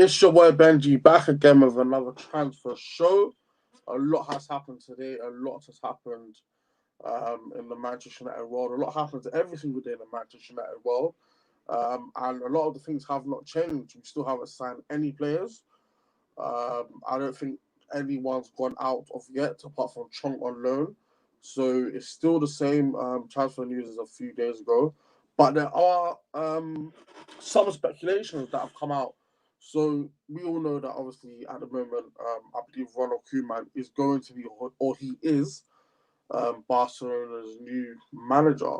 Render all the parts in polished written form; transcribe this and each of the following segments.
It's your boy Benji back again with another transfer show. A lot has happened today. A lot has happened in the Manchester United world. A lot happens every single day in the Manchester United world. And a lot of the things have not changed. We still haven't signed any players. I don't think anyone's gone out of yet, apart from Chong on loan. So it's still the same transfer news as a few days ago. But there are some speculations that have come out. So we all know that obviously at the moment, I believe Ronald Koeman is going to be, or he is, Barcelona's new manager.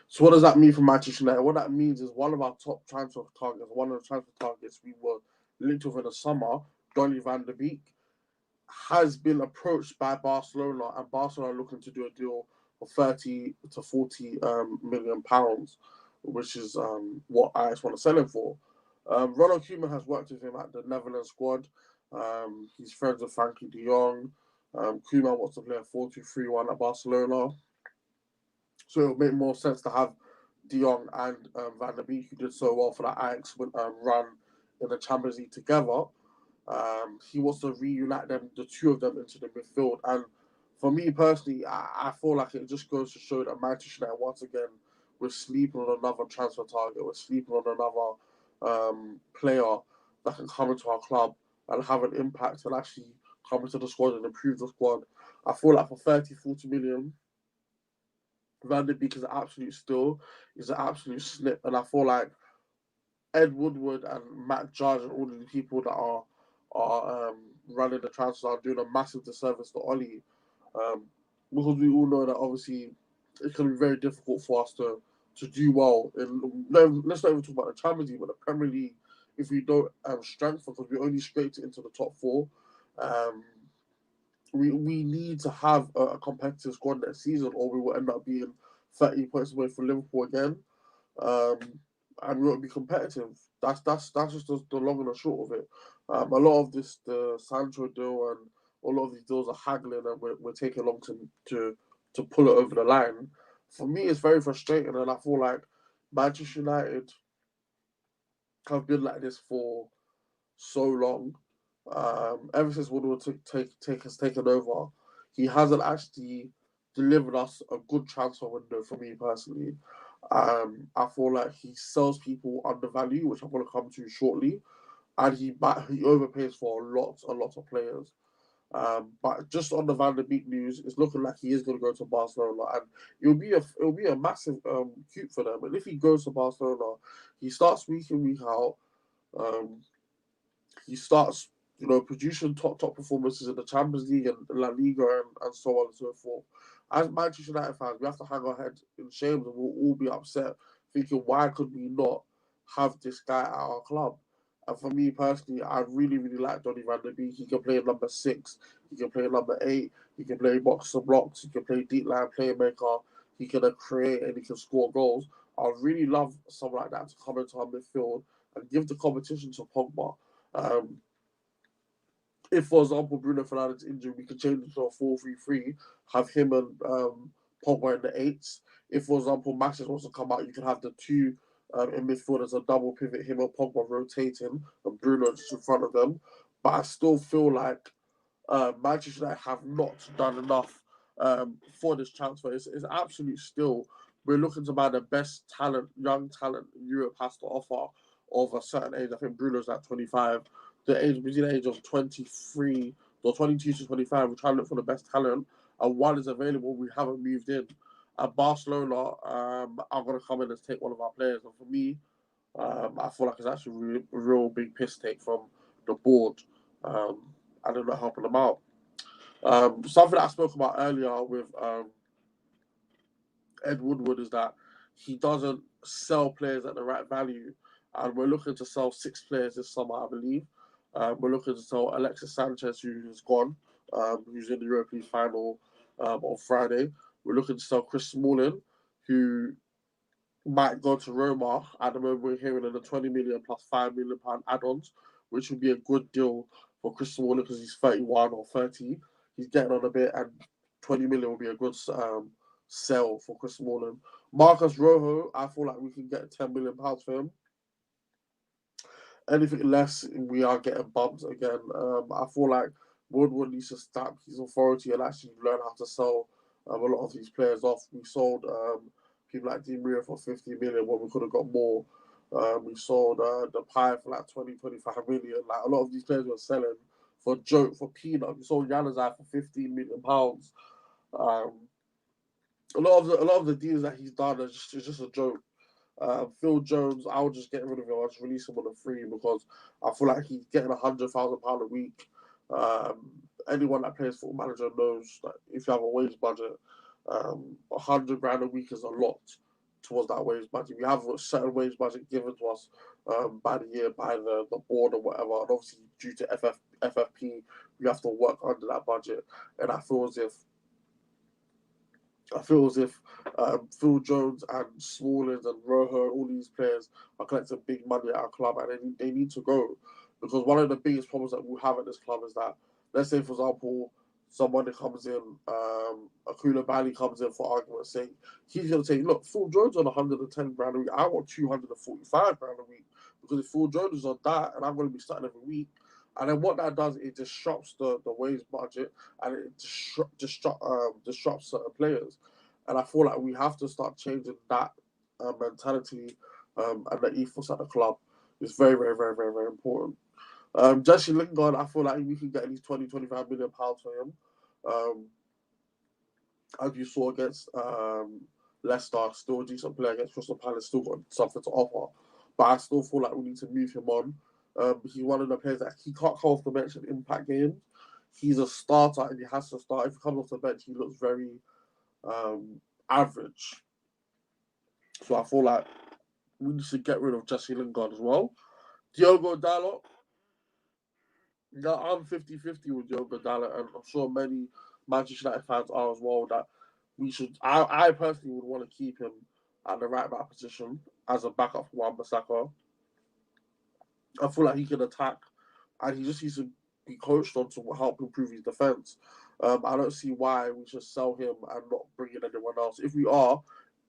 So what does that mean for Manchester United? What that means is one of our top transfer targets, one of the transfer targets we were linked with in the summer, Donny van der Beek, has been approached by Barcelona, and Barcelona are looking to do a deal for 30 to 40 million pounds, which is what I just want to sell him for. Ronald Koeman has worked with him at the Netherlands squad. He's friends with Frankie de Jong. Koeman wants to play a 4-2-3-1 at Barcelona. So it would make more sense to have De Jong and Van der Beek, who did so well for that Ajax run in the Champions League together. He wants to reunite them, the two of them, into the midfield. And for me personally, I feel like it just goes to show that Manchester United, once again, we're sleeping on another transfer target. We're sleeping on another player that can come into our club and have an impact and actually come into the squad and improve the squad. I feel like for 30, 40 million, Van der Beek is an absolute steal. He's an absolute snip. And I feel like Ed Woodward and Matt Judge and all of the people that are running the transfers are doing a massive disservice to Ollie. Um, because we all know that obviously it can be very difficult for us to do well. Let's not even talk about the Champions League, but the Premier League, if we don't strengthen, because we only scraped it into the top four. Um, we need to have a competitive squad next season, or we will end up being 30 points away from Liverpool again. Um, and we won't be competitive. That's just the long and the short of it. A lot of the Sancho deal and a lot of these deals are haggling, and we're taking long to pull it over the line. For me, it's very frustrating, and I feel like Manchester United have been like this for so long. Ever since Woodward has taken over, he hasn't actually delivered us a good transfer window for me personally. I feel like he sells people under value, which I'm going to come to shortly, and he overpays for a lot of players. But just on the Van der Beek news, it's looking like he is going to go to Barcelona, and it'll be a massive coup for them. And if he goes to Barcelona, he starts week in week out. Um, he starts, producing top performances in the Champions League and La Liga and so on and so forth. As Manchester United fans, we have to hang our head in shame and we'll all be upset, thinking, why could we not have this guy at our club? And for me personally, I really, really like Donny van der Beek. He can play number 6, he can play number 8, he can play box to blocks, he can play deep line playmaker, he can create and he can score goals. I would really love someone like that to come into our midfield and give the competition to Pogba. Um, if, for example, Bruno Fernandes injured, we could change it to a 4-3-3, have him and Pogba in the eights. If, for example, Maxis wants to come out, you can have the two in midfield as a double pivot, him and Pogba rotating, and Bruno just in front of them. But I still feel like Manchester United have not done enough for this transfer. It's absolute still. We're looking to buy the best talent, young talent Europe has to offer of a certain age. I think Bruno's at 25. The age between the age of 23 or 22 to 25, we're trying to look for the best talent. And while it's available, we haven't moved in. At Barcelona, I'm going to come in and take one of our players. And for me, I feel like it's actually a real big piss take from the board. And they're not helping them out. Something that I spoke about earlier with Ed Woodward is that he doesn't sell players at the right value. And we're looking to sell 6 players this summer, I believe. We're looking to sell Alexis Sanchez, who is gone, who's in the European final on Friday. We're looking to sell Chris Smalling, who might go to Roma. At the moment, we're hearing in the 20 million plus £5 million add-ons, which would be a good deal for Chris Smalling because he's 31 or 30. He's getting on a bit, and 20 million will be a good sell for Chris Smalling. Marcus Rojo, I feel like we can get £10 million for him. Anything less, we are getting bumped again. I feel like Woodward needs to stamp his authority and actually learn how to sell a lot of these players off. We sold people like Di Maria for 50 million when we could have got more. We sold the Pie for like 20, 25 million. Like a lot of these players were selling for joke, for peanut. We sold Januzaj for 15 million pounds. A lot of the deals that he's done is just a joke. Phil Jones, I'll just get rid of him. I'll just release him on a free because I feel like he's getting £100,000 a week. Anyone that plays Football Manager knows that if you have a wage budget, 100 grand a week is a lot towards that wage budget. We have a certain wage budget given to us by the year, by the board or whatever. And obviously, due to FFP, we have to work under that budget. And I feel as if Phil Jones and Smallings and Rojo, all these players are collecting big money at our club, and they need to go. Because one of the biggest problems that we have at this club is that, let's say, for example, somebody comes in, Akula Bali comes in for argument's sake, he's going to say, look, Phil Jones on 110 grand a week, I want 245 grand a week. Because if Phil Jones is on that, and I'm going to be starting every week, and then what that does, it disrupts the wage budget, and it disrupts certain players. And I feel like we have to start changing that mentality and the ethos at the club. It's very, very, very, very, very important. Jesse Lingard, I feel like we can get at least 20, 25 million pounds for him. As you saw against Leicester, still a decent player against Crystal Palace, still got something to offer. But I still feel like we need to move him on. He's one of the players that he can't come off the bench in impact games. He's a starter and he has to start. If he comes off the bench, he looks very average. So I feel like we need to get rid of Jesse Lingard as well. Diogo Dalot. I'm 50-50 with Diogo Dalot, and I'm sure many Manchester United fans are as well, that we should. I personally would want to keep him at the right back position as a backup for Wan-Bissaka. I feel like he can attack, and he just needs to be coached on to help improve his defense. I don't see why we should sell him and not bring in anyone else. If we are,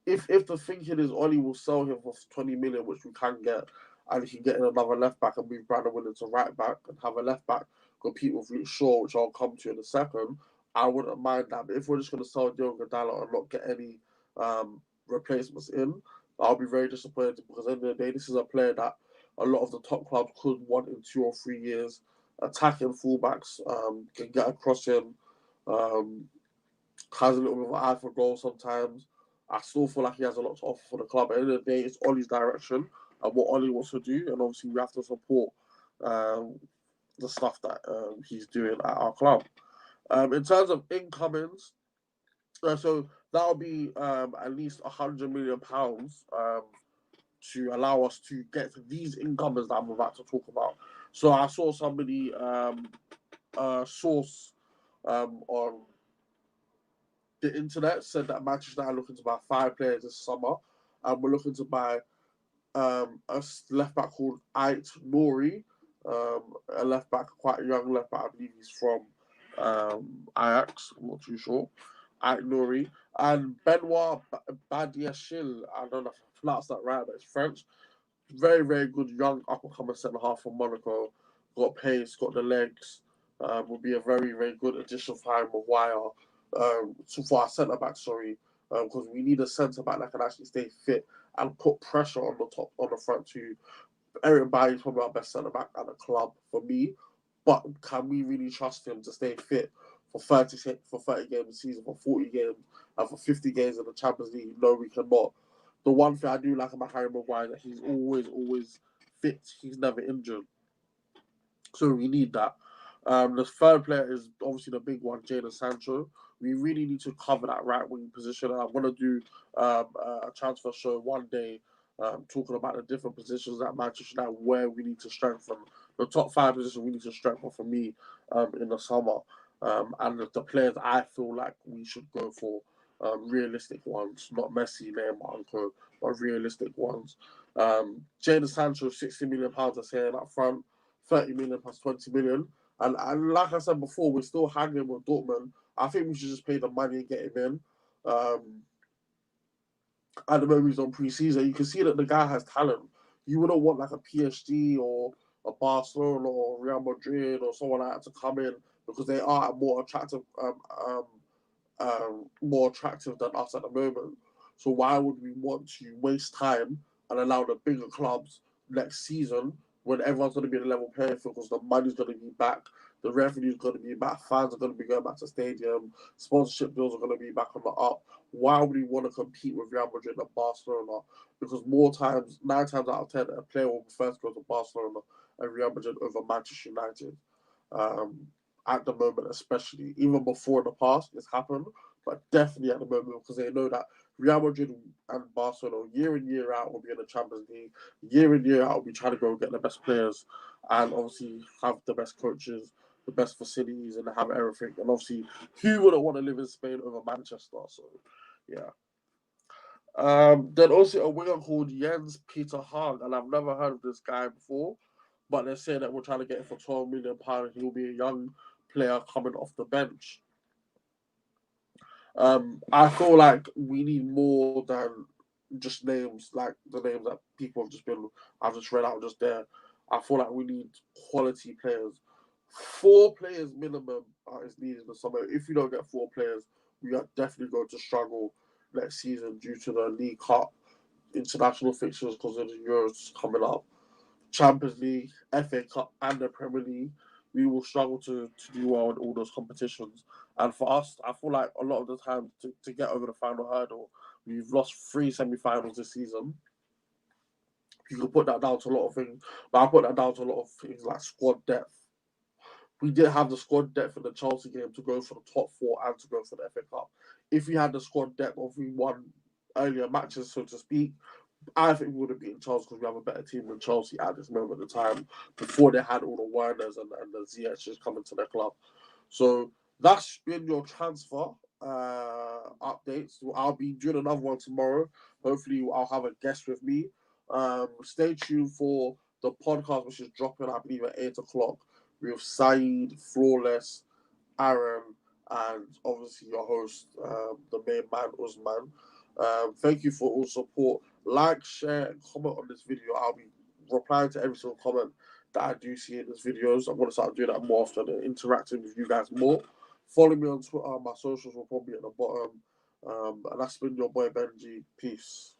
if the thinking is Ollie will sell him for 20 million, which we can get, and he can get in another left back and move Brandon Williams to right back and have a left back compete with Luke Shaw, which I'll come to in a second, I wouldn't mind that. But if we're just going to sell Diogo Dalot and not get any replacements in, I'll be very disappointed, because at the end of the day, this is a player that a lot of the top clubs could want in 2 or 3 years. Attacking fullbacks, can get across him, has a little bit of an eye for goal sometimes. I still feel like he has a lot to offer for the club. At the end of the day, it's Ollie's direction and what Ollie wants to do, and obviously we have to support the stuff that he's doing at our club. In terms of incomings, so that'll be at least £100 million to allow us to get these incomings that I'm about to talk about. So I saw somebody source on the internet said that Manchester United are looking to buy 5 players this summer, and we're looking to buy a left back called Ait Nouri, a left back, quite a young left back. I believe he's from Ajax. I'm not too sure. Ait Nouri and Benoit Badiashile. I don't know if I pronounced that right, but it's French. Very, very good young up-and-coming centre-half from Monaco. Got pace, got the legs. Will be a very, very good addition for Harry Maguire. So for our centre-back, because we need a centre-back that can actually stay fit and put pressure on the front two. Eric Bailly is probably our best centre-back at the club for me, but can we really trust him to stay fit for 30 games a season, for 40 games, and for 50 games in the Champions League? No, we cannot. The one thing I do like about Harry Maguire is that he's always fit. He's never injured. So we need that. The third player is obviously the big one, Jadon Sancho. We really need to cover that right wing position. And I'm going to do a transfer show one day talking about the different positions at Manchester United where we need to strengthen. The top 5 positions we need to strengthen for me in the summer. And the players I feel like we should go for. Realistic ones, not Messi, Neymar, and Co, but realistic ones. Jadon Sancho, £60 million is here up front, 30 million plus 20 million. And like I said before, we're still hanging with Dortmund. I think we should just pay the money and get him in. At the moment he's on pre-season, you can see that the guy has talent. You wouldn't want like a PSG or a Barcelona or Real Madrid or someone like that to come in because they are more attractive than us at the moment. So why would we want to waste time and allow the bigger clubs next season when everyone's going to be in a level playing field because the money's going to be back, the revenue's going to be back, fans are going to be going back to stadium, sponsorship deals are going to be back on the up. Why would we want to compete with Real Madrid and Barcelona? Because 9 times out of 10, a player will first go to Barcelona and Real Madrid over Manchester United. Um, at the moment, especially even before in the past, it's happened, but definitely at the moment because they know that Real Madrid and Barcelona, year in year out, will be in the Champions League. Year in year out, will be trying to go get the best players, and obviously have the best coaches, the best facilities, and have everything. And obviously, who wouldn't want to live in Spain over Manchester? So, yeah. Then also a winger called Jens Peter Hag, and I've never heard of this guy before, but they're saying that we're trying to get him for £12 million. He'll be a young player coming off the bench. I feel like we need more than just names like the names that people have I've just read out just there. I feel like we need quality players. 4 players minimum is needed in the summer. If you don't get 4 players, we are definitely going to struggle next season due to the League Cup, international fixtures because of the Euros coming up. Champions League, FA Cup, and the Premier League, we will struggle to do well in all those competitions. And for us, I feel like a lot of the time to get over the final hurdle, we've lost 3 semi-finals this season. You can put that down to a lot of things, but I put that down to a lot of things like squad depth. We didn't have the squad depth in the Chelsea game to go for the top 4 and to go for the FA Cup. If we had the squad depth, if we won earlier matches, so to speak, I think we would have beaten Chelsea because we have a better team than Chelsea at this moment in time before they had all the Werners and the Ziyech's coming to their club. So that's been your transfer updates. I'll be doing another one tomorrow. Hopefully, I'll have a guest with me. Stay tuned for the podcast, which is dropping, I believe, at 8 o'clock with Saeed, Flawless, Aaron, and obviously your host, the main man, Usmaan. Thank you for all support. Like, share, and comment on this video. I'll be replying to every single comment that I do see in these videos. I'm going to start doing that more often and interacting with you guys more. Follow me on Twitter. My socials will probably be at the bottom. And that's been your boy Benji. Peace.